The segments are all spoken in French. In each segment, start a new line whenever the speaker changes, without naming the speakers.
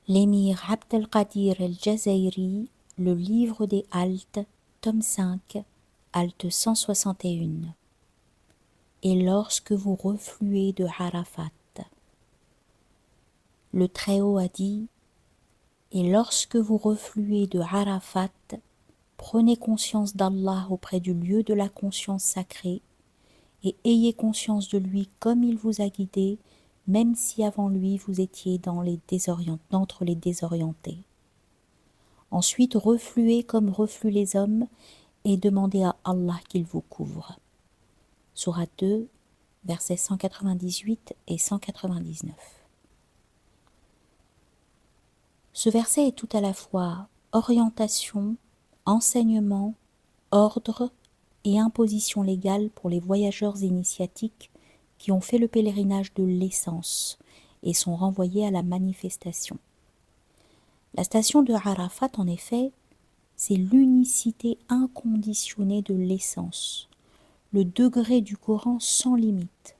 L'émir Abdelkadir el-Jazairi, le livre des haltes, tome 5, halte 161. Et lorsque vous refluez de Arafat. Le Très-Haut a dit, et lorsque vous refluez de Arafat, prenez conscience d'Allah auprès du lieu de la conscience sacrée, et ayez conscience de lui comme il vous a guidé, même si avant lui vous étiez d'entre les désorientés. Ensuite, refluez comme refluent les hommes, et demandez à Allah qu'il vous couvre. Sourate 2, versets 198 et 199. Ce verset est tout à la fois orientation, enseignement, ordre et imposition légale pour les voyageurs initiatiques qui ont fait le pèlerinage de l'essence et sont renvoyés à la manifestation. La station de Arafat, en effet, c'est l'unicité inconditionnée de l'essence, le degré du Coran sans limite.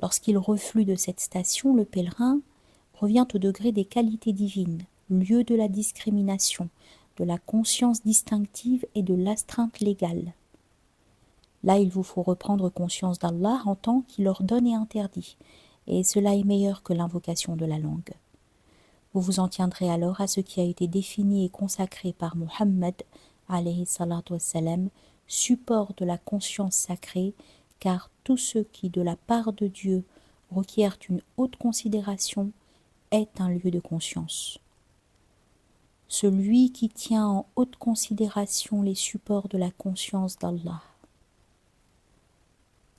Lorsqu'il reflue de cette station, le pèlerin revient au degré des qualités divines, lieu de la discrimination, de la conscience distinctive et de l'astreinte légale. Là, il vous faut reprendre conscience d'Allah en tant qu'il ordonne et interdit, et cela est meilleur que l'invocation de la langue. Vous vous en tiendrez alors à ce qui a été défini et consacré par Muhammad, alayhi salatu wassalam, support de la conscience sacrée, car tout ce qui, de la part de Dieu, requiert une haute considération, est un lieu de conscience. Celui qui tient en haute considération les supports de la conscience d'Allah.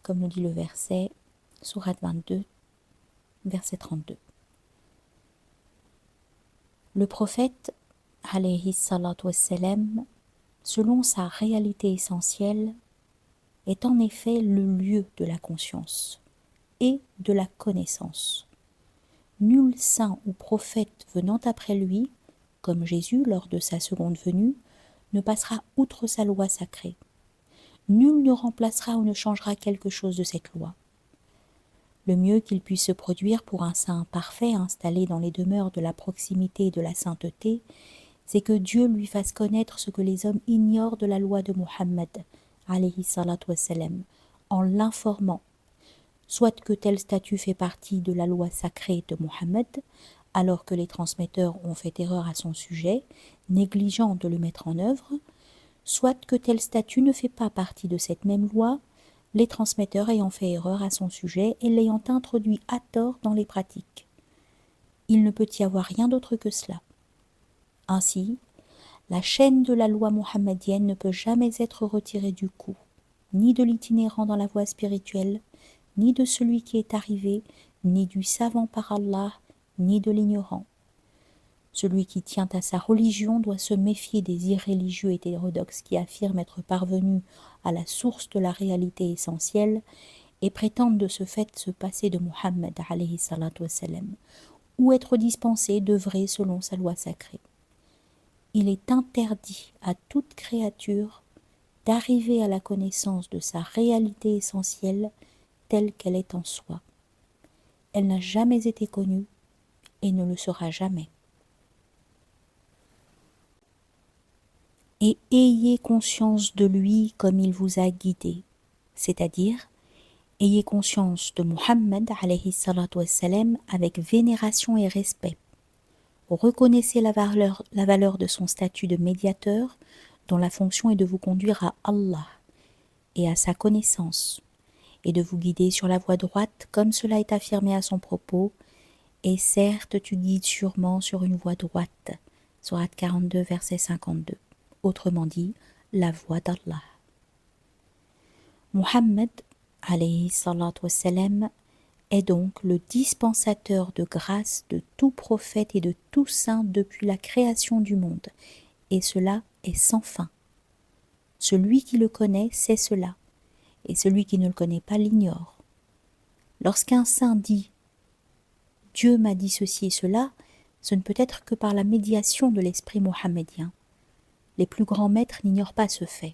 Comme le dit le verset, sourate 22, verset 32. Le prophète, alayhi salatu wassalam, selon sa réalité essentielle, est en effet le lieu de la conscience et de la connaissance. Nul saint ou prophète venant après lui, comme Jésus lors de sa seconde venue, ne passera outre sa loi sacrée. Nul ne remplacera ou ne changera quelque chose de cette loi. Le mieux qu'il puisse se produire pour un saint parfait installé dans les demeures de la proximité et de la sainteté, c'est que Dieu lui fasse connaître ce que les hommes ignorent de la loi de Muhammad, alayhi salatu wassalam, en l'informant, soit que tel statut fait partie de la loi sacrée de Muhammad, alors que les transmetteurs ont fait erreur à son sujet, négligeant de le mettre en œuvre, soit que tel statut ne fait pas partie de cette même loi, les transmetteurs ayant fait erreur à son sujet et l'ayant introduit à tort dans les pratiques. Il ne peut y avoir rien d'autre que cela. Ainsi, la chaîne de la loi mohammedienne ne peut jamais être retirée du cou, ni de l'itinérant dans la voie spirituelle, ni de celui qui est arrivé, ni du savant par Allah, ni de l'ignorant. Celui qui tient à sa religion doit se méfier des irréligieux hétérodoxes qui affirment être parvenus à la source de la réalité essentielle et prétendent de ce fait se passer de Muhammad alayhi salatu wassalam, ou être dispensés d'œuvrer selon sa loi sacrée. Il est interdit à toute créature d'arriver à la connaissance de sa réalité essentielle telle qu'elle est en soi. Elle n'a jamais été connue et ne le sera jamais. Et ayez conscience de lui comme il vous a guidé, c'est-à-dire ayez conscience de Muhammad alayhi salatu wassalam avec vénération et respect. Reconnaissez la valeur de son statut de médiateur dont la fonction est de vous conduire à Allah et à sa connaissance et de vous guider sur la voie droite comme cela est affirmé à son propos. Et certes tu guides sûrement sur une voie droite. Sourate 42 verset 52. Autrement dit, la voie d'Allah. Muhammad alayhi salatu wassalam est donc le dispensateur de grâce de tout prophète et de tout saint depuis la création du monde, et cela est sans fin. Celui qui le connaît sait cela, et celui qui ne le connaît pas l'ignore. Lorsqu'un saint dit « Dieu m'a dit ceci et cela », ce ne peut être que par la médiation de l'esprit mohammedien. Les plus grands maîtres n'ignorent pas ce fait.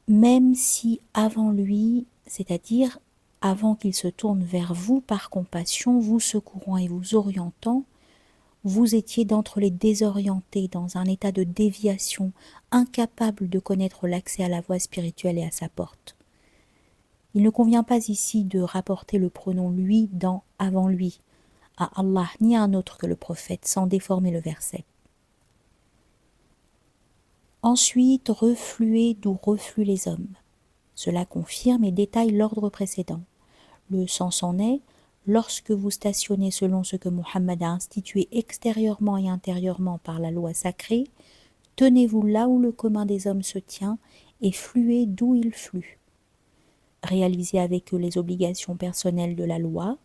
Même si avant lui, c'est-à-dire avant qu'il se tourne vers vous par compassion, vous secourant et vous orientant, vous étiez d'entre les désorientés, dans un état de déviation, incapable de connaître l'accès à la voie spirituelle et à sa porte. Il ne convient pas ici de rapporter le pronom lui dans avant lui, à Allah ni à un autre que le prophète, sans déformer le verset. Ensuite, refluez d'où refluent les hommes. Cela confirme et détaille l'ordre précédent. Le sens en est, lorsque vous stationnez selon ce que Muhammad a institué extérieurement et intérieurement par la loi sacrée, tenez-vous là où le commun des hommes se tient et fluez d'où il flue. Réalisez avec eux les obligations personnelles de la loi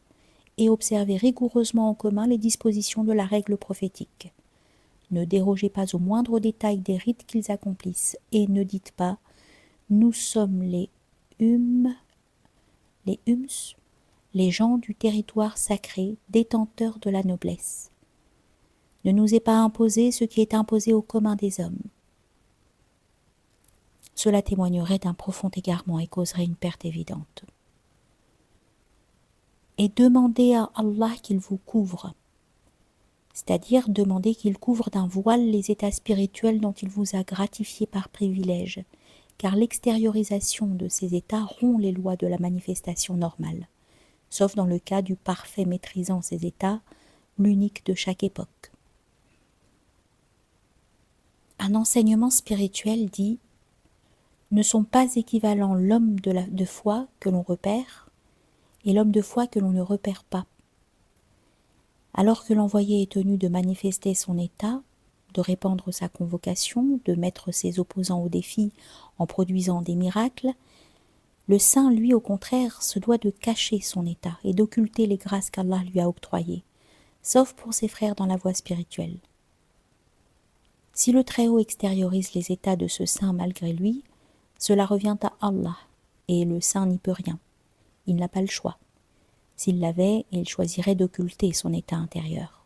et observez rigoureusement en commun les dispositions de la règle prophétique. Ne dérogez pas au moindre détail des rites qu'ils accomplissent et ne dites pas « Nous sommes les Hums, les gens du territoire sacré, détenteurs de la noblesse. Ne nous est pas imposé ce qui est imposé au commun des hommes. » Cela témoignerait d'un profond égarement et causerait une perte évidente. Et demandez à Allah qu'il vous couvre, c'est-à-dire demandez qu'il couvre d'un voile les états spirituels dont il vous a gratifié par privilège, car l'extériorisation de ces états rompt les lois de la manifestation normale, sauf dans le cas du parfait maîtrisant ces états, l'unique de chaque époque. Un enseignement spirituel dit « Ne sont pas équivalents l'homme de foi que l'on repère et l'homme de foi que l'on ne repère pas. Alors que l'envoyé est tenu de manifester son état, de répandre sa convocation, de mettre ses opposants au défi en produisant des miracles, le saint, lui, au contraire, se doit de cacher son état et d'occulter les grâces qu'Allah lui a octroyées, sauf pour ses frères dans la voie spirituelle. Si le Très-Haut extériorise les états de ce saint malgré lui, cela revient à Allah, et le saint n'y peut rien. Il n'a pas le choix. S'il l'avait, il choisirait d'occulter son état intérieur.